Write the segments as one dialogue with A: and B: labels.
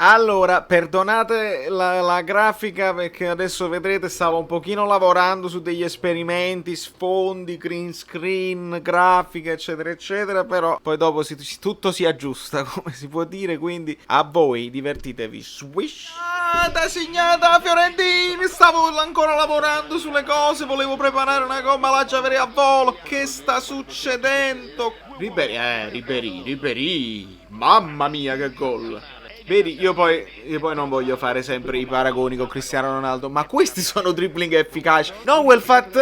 A: Allora, perdonate la grafica perché adesso vedrete stavo un pochino lavorando su degli esperimenti, sfondi, green screen, grafica, eccetera, eccetera, però poi dopo tutto si aggiusta, come si può dire, quindi a voi divertitevi. Swish! Da segnata Fiorentini, stavo ancora lavorando sulle cose, volevo preparare una gomma la Giavere a volo. Che sta succedendo? Ribéry, mamma mia che gol! Vedi, io poi non voglio fare sempre i paragoni con Cristiano Ronaldo, ma questi sono dribbling efficaci. No, quel fatto,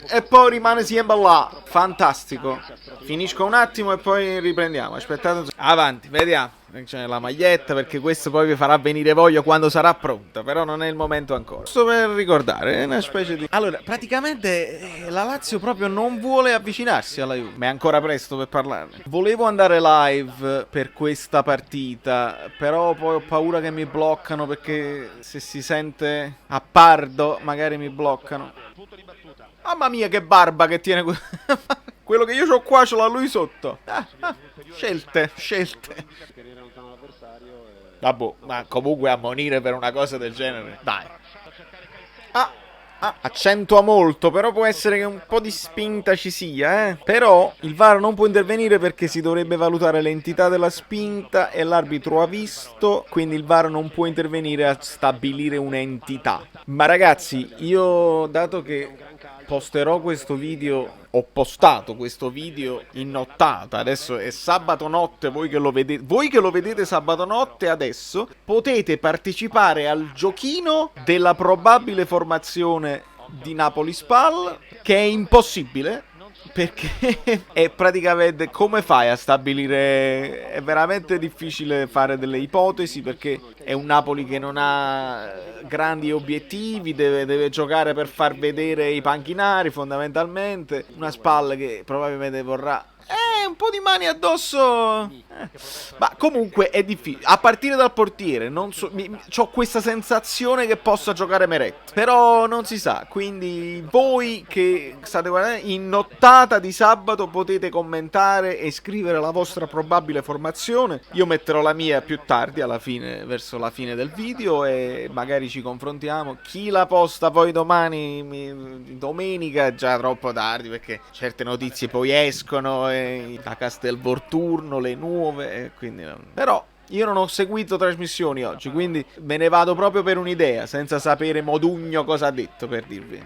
A: e poi rimane sempre là. Fantastico. Finisco un attimo e poi riprendiamo. Aspettate. Avanti, vediamo. C'è la maglietta perché questo poi vi farà venire voglia quando sarà pronta, però non è il momento ancora. Giusto per ricordare, è una specie di... Allora, praticamente la Lazio proprio non vuole avvicinarsi alla Juve, ma è ancora presto per parlarne. Volevo andare live per questa partita, però poi ho paura che mi bloccano perché se si sente a pardo magari mi bloccano. Mamma mia che barba che tiene quello che io ho qua ce l'ha lui sotto. Scelte. Vabbè, ma comunque ammonire per una cosa del genere. Dai. Accentua molto, però può essere che un po' di spinta ci sia, eh. Però il VAR non può intervenire perché si dovrebbe valutare l'entità della spinta e l'arbitro ha visto, quindi il VAR non può intervenire a stabilire un'entità. Ma ragazzi, io dato che posterò questo video, ho postato questo video in nottata, adesso è sabato notte, voi che lo vedete sabato notte adesso, potete partecipare al giochino della probabile formazione di Napoli Spal, che è impossibile, perché è praticamente come fai a stabilire, è veramente difficile fare delle ipotesi perché è un Napoli che non ha grandi obiettivi, deve giocare per far vedere i panchinari fondamentalmente, una Spal che probabilmente vorrà un po' di mani addosso. Ma comunque è difficile. A partire dal portiere, ho questa sensazione che possa giocare Meret. Però non si sa. Quindi voi che state guardando in nottata di sabato potete commentare e scrivere la vostra probabile formazione. Io metterò la mia più tardi, alla fine, verso la fine del video, e magari ci confrontiamo. Chi la posta poi domenica è già troppo tardi perché certe notizie poi escono. Da Castelvolturno, le nuove, quindi però io non ho seguito trasmissioni oggi, quindi me ne vado proprio per un'idea, senza sapere Modugno cosa ha detto, per dirvi.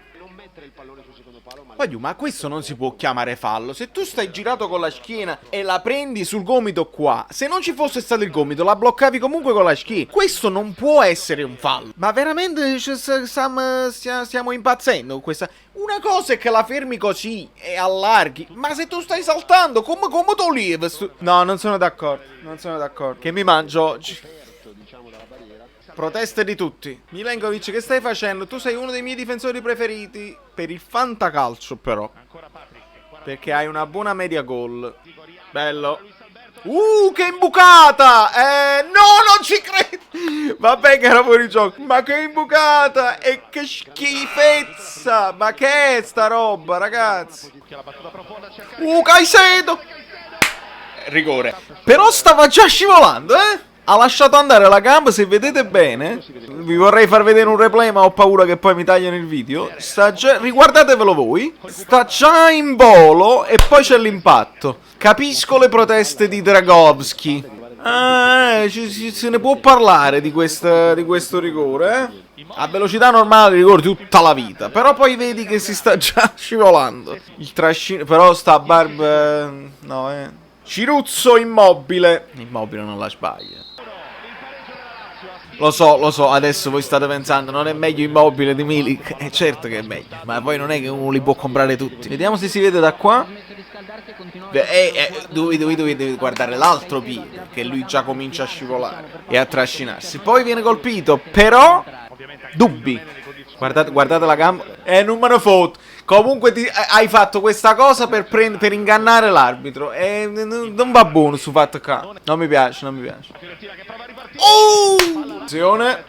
A: Ma questo non si può chiamare fallo. Se tu stai girato con la schiena e la prendi sul gomito qua, se non ci fosse stato il gomito la bloccavi comunque con la schiena. Questo non può essere un fallo. Ma veramente stiamo impazzendo con questa... Una cosa è che la fermi così e allarghi, ma se tu stai saltando, come tu levi? No, non sono d'accordo. Che mi mangio oggi? Proteste di tutti. Milenkovic, che stai facendo? Tu sei uno dei miei difensori preferiti per il fantacalcio, però. Perché hai una buona media gol. Bello. Che imbucata! No, non ci credo! Vabbè che era fuori gioco. Ma che imbucata! E che schifezza! Ma che è sta roba, ragazzi? Caicedo! Rigore. Però stava già scivolando, eh? Ha lasciato andare la gamba, se vedete bene. Vi vorrei far vedere un replay, ma ho paura che poi mi tagliano il video. Riguardatevelo voi. Sta già in volo e poi c'è l'impatto. Capisco le proteste di Dragovski. Se ne può parlare di questo rigore, eh? A velocità normale rigore tutta la vita. Però poi vedi che si sta già scivolando. Il trascino. Però sta Barb. No, Ciruzzo Immobile. Immobile non la sbaglia. Lo so, adesso voi state pensando, non è meglio Immobile di Milik? Certo che è meglio, ma poi non è che uno li può comprare tutti. Vediamo se si vede da qua. Dovete guardare l'altro piede, che lui già comincia a scivolare e a trascinarsi. Poi viene colpito, però dubbi. Guardate la gamba. Non me ne foto. Comunque hai fatto questa cosa per ingannare l'arbitro. Non va buono su fatto qua. Non mi piace. Attenzione.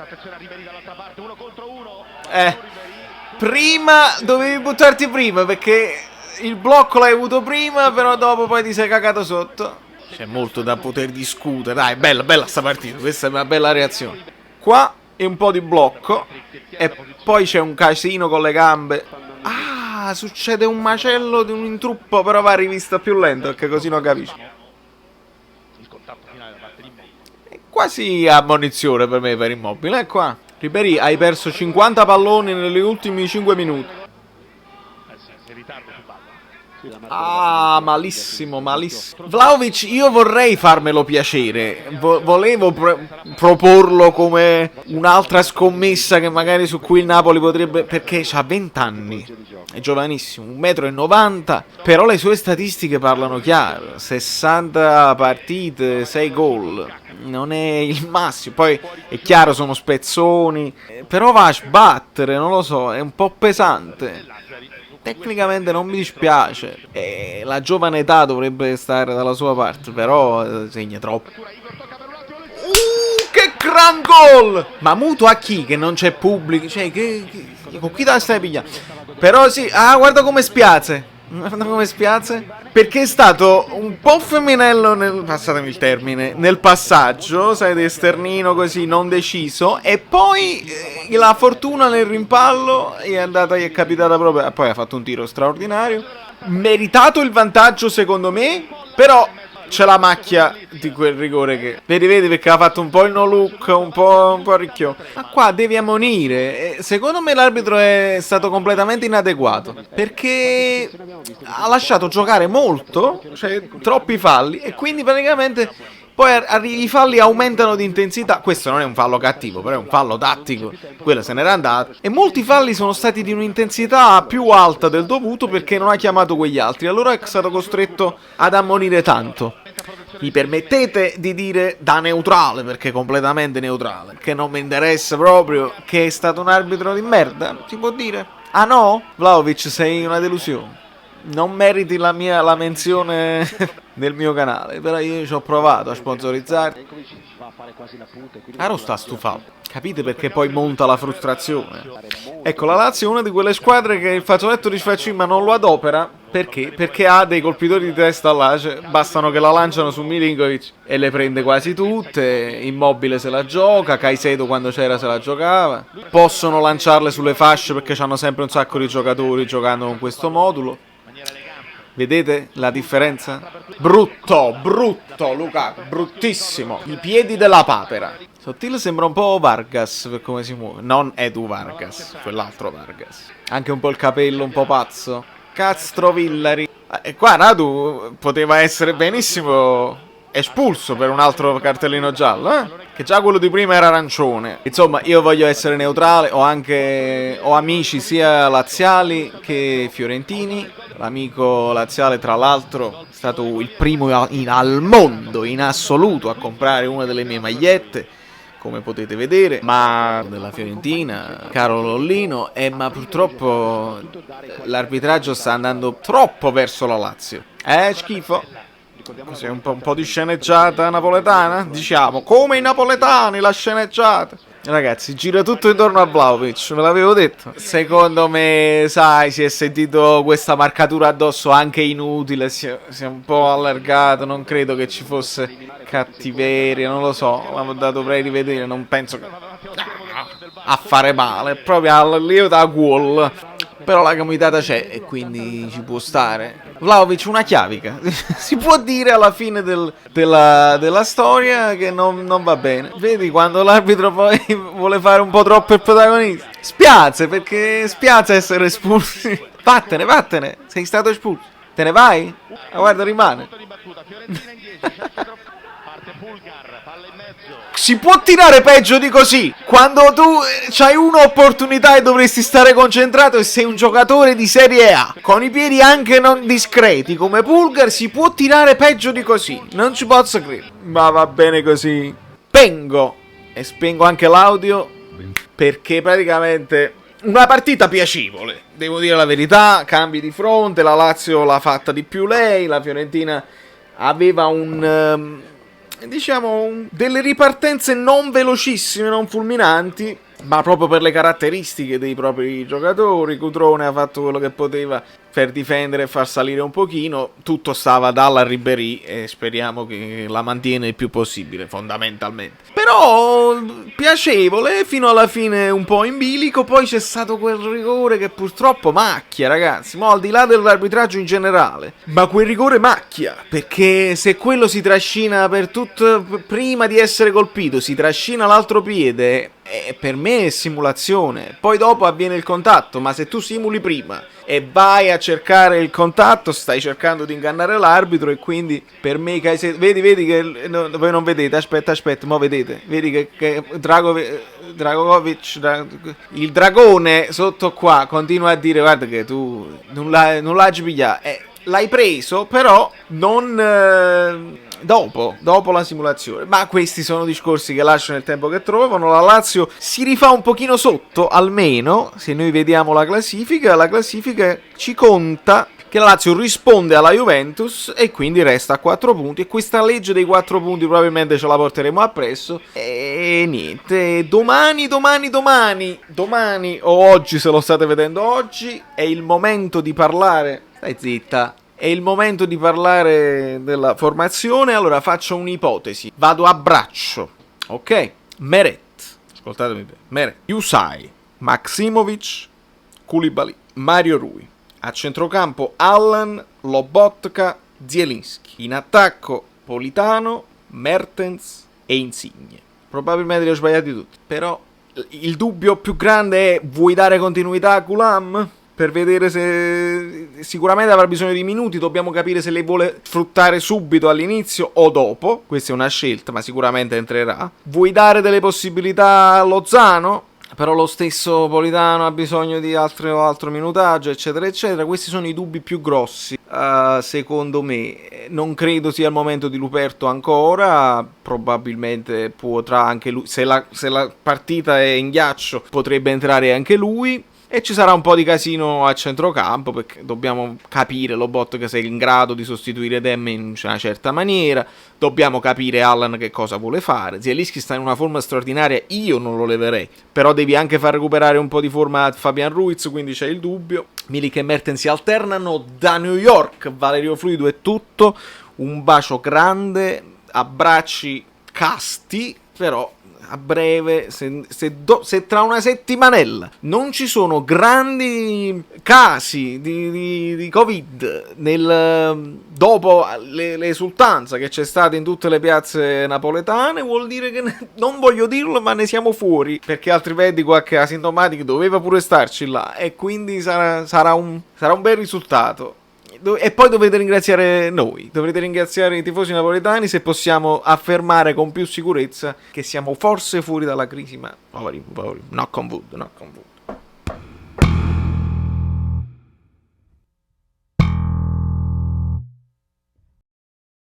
A: Prima dovevi buttarti prima, perché il blocco l'hai avuto prima, però dopo poi ti sei cagato sotto. C'è molto da poter discutere. Dai, bella, bella sta partita. Questa è una bella reazione. Qua è un po' di blocco. E poi c'è un casino con le gambe. Ah, succede un macello di un intruppo. Però va rivista più lento, perché così non capisci. È quasi ammonizione per me, per Immobile. Qua. Ribéry, hai perso 50 palloni negli ultimi 5 minuti. Ah, malissimo, malissimo. Vlahovic, io vorrei farmelo piacere. Volevo proporlo come un'altra scommessa che magari su cui il Napoli potrebbe... Perché ha 20 anni, è giovanissimo, 1,90 m. Però le sue statistiche parlano chiaro. 60 partite, 6 gol. Non è il massimo. Poi è chiaro, sono spezzoni. Però va a sbattere, non lo so, è un po' pesante. Tecnicamente non mi dispiace, la giovane età dovrebbe stare dalla sua parte, però segna troppo. Che gran gol! Ma muto a chi? Che non c'è pubblico, cioè con chi te la stai pigliando? Però sì, guarda come spiazze. Guarda come spiazze. Perché è stato un po' femminello passatemi il termine, nel passaggio, sai, di esternino così, non deciso. E poi la fortuna nel rimpallo gli è capitata proprio. Poi ha fatto un tiro straordinario. Meritato il vantaggio secondo me, però c'è la macchia di quel rigore che... Vedi perché ha fatto un po' il no look, un po' ricchio. Ma qua devi ammonire. Secondo me l'arbitro è stato completamente inadeguato, perché ha lasciato giocare molto, cioè troppi falli, e quindi praticamente poi i falli aumentano di intensità. Questo non è un fallo cattivo, però è un fallo tattico. Quello se n'era andato. E molti falli sono stati di un'intensità più alta del dovuto perché non ha chiamato quegli altri. Allora è stato costretto ad ammonire tanto. Mi permettete di dire da neutrale, perché completamente neutrale, che non mi interessa proprio, che è stato un arbitro di merda? Si può dire? Ah no? Vlahovic, sei una delusione. Non meriti la menzione nel mio canale, però io ci ho provato a sponsorizzare. Aro sta stufato. Capite perché poi monta la frustrazione? Ecco, la Lazio è una di quelle squadre che il fazzoletto di Sfaccima non lo adopera. Perché? Perché ha dei colpitori di testa là, cioè, bastano che la lanciano su Milinkovic e le prende quasi tutte. Immobile se la gioca, Caicedo quando c'era se la giocava. Possono lanciarle sulle fasce perché hanno sempre un sacco di giocatori giocando con questo modulo. Vedete la differenza? Brutto, Lukaku, bruttissimo. I piedi della papera. Sottile sembra un po' Vargas per come si muove. Non Edu Vargas, quell'altro Vargas. Anche un po' il capello un po' pazzo. Castrovillari. E qua Radu poteva essere benissimo espulso per un altro cartellino giallo, che già quello di prima era arancione. Insomma, io voglio essere neutrale, ho amici sia laziali che fiorentini. L'amico laziale, tra l'altro, è stato il primo al mondo in assoluto a comprare una delle mie magliette, come potete vedere, ma della Fiorentina, caro Lollino, ma purtroppo l'arbitraggio sta andando troppo verso la Lazio. Schifo. Cos'è un po' di sceneggiata napoletana? Diciamo, come i napoletani, la sceneggiata. Ragazzi, gira tutto intorno a Vlahovic, ve l'avevo detto. Secondo me, sai, si è sentito questa marcatura addosso anche inutile, si è un po' allargato, non credo che ci fosse cattiveria, non lo so, la dovrei rivedere, non penso che... a fare male, proprio all'io da gol. Però la comitata c'è e quindi ci può stare. Vlahovic una chiavica. Si può dire alla fine della storia che non va bene. Vedi quando l'arbitro poi vuole fare un po' troppo il protagonista. Spiace, perché spiace essere espulsi. Vattene, sei stato espulso. Te ne vai? Ma guarda, rimane. Si può tirare peggio di così? Quando tu c'hai un'opportunità e dovresti stare concentrato e sei un giocatore di Serie A, con i piedi anche non discreti come Pulgar, si può tirare peggio di così? Non ci posso credere. Ma va bene così. Spengo. E spengo anche l'audio, perché praticamente una partita piacevole. Devo dire la verità, cambi di fronte, la Lazio l'ha fatta di più lei, la Fiorentina aveva delle ripartenze non velocissime, non fulminanti, ma proprio per le caratteristiche dei propri giocatori. Cutrone ha fatto quello che poteva per difendere e far salire un pochino, tutto stava dalla Ribéry e speriamo che la mantiene il più possibile, fondamentalmente. Però piacevole fino alla fine, un po' in bilico. Poi c'è stato quel rigore che purtroppo macchia, ragazzi, ma al di là dell'arbitraggio in generale, ma quel rigore macchia, perché se quello si trascina per tutto, prima di essere colpito si trascina l'altro piede, per me è simulazione. Poi dopo avviene il contatto, ma se tu simuli prima e vai a cercare il contatto, stai cercando di ingannare l'arbitro, e quindi per me vedi che voi non vedete, aspetta, mo vedete, vedi che Dragovic, il dragone sotto qua continua a dire guarda che tu non l'hai pigliato, l'hai preso, però non dopo la simulazione. Ma questi sono discorsi che lasciano il tempo che trovano. La Lazio si rifà un pochino sotto, almeno se noi vediamo la classifica ci conta che la Lazio risponde alla Juventus e quindi resta a 4 punti, e questa legge dei 4 punti probabilmente ce la porteremo appresso. E niente, domani o oggi, se lo state vedendo oggi, è il momento di parlare. Stai zitta. È il momento di parlare della formazione. Allora faccio un'ipotesi, vado a braccio, ok? Meret, ascoltatemi bene, Meret, Yusai, Maksimovic, Koulibaly, Mario Rui. A centrocampo Allan, Lobotka, Zielinski. In attacco Politano, Mertens e Insigne. Probabilmente li ho sbagliati tutti, però il dubbio più grande è: vuoi dare continuità a Thuram? Per vedere se sicuramente avrà bisogno di minuti, dobbiamo capire se le vuole sfruttare subito all'inizio o dopo. Questa è una scelta, ma sicuramente entrerà. Vuoi dare delle possibilità a Lozano? Però lo stesso Politano ha bisogno di altro minutaggio, eccetera eccetera. Questi sono i dubbi più grossi, secondo me. Non credo sia il momento di Luperto ancora. Probabilmente potrà anche lui, se la partita è in ghiaccio, potrebbe entrare anche lui. E ci sarà un po' di casino a centrocampo, perché dobbiamo capire Lobotka se è in grado di sostituire Demme in una certa maniera. Dobbiamo capire Allan che cosa vuole fare. Zielinski sta in una forma straordinaria, io non lo leverei, però devi anche far recuperare un po' di forma a Fabian Ruiz, quindi c'è il dubbio. Milik e Mertens si alternano. Da New York Valerio Fluido è tutto. Un bacio grande, abbracci casti, però a breve, se tra una settimanella non ci sono grandi casi di Covid dopo l'esultanza che c'è stata in tutte le piazze napoletane, vuol dire che non voglio dirlo, ma ne siamo fuori, perché altrimenti qualche asintomatico doveva pure starci là, e quindi sarà un bel risultato. E poi dovete ringraziare noi, dovrete ringraziare i tifosi napoletani se possiamo affermare con più sicurezza che siamo forse fuori dalla crisi, ma poveri, knock on wood.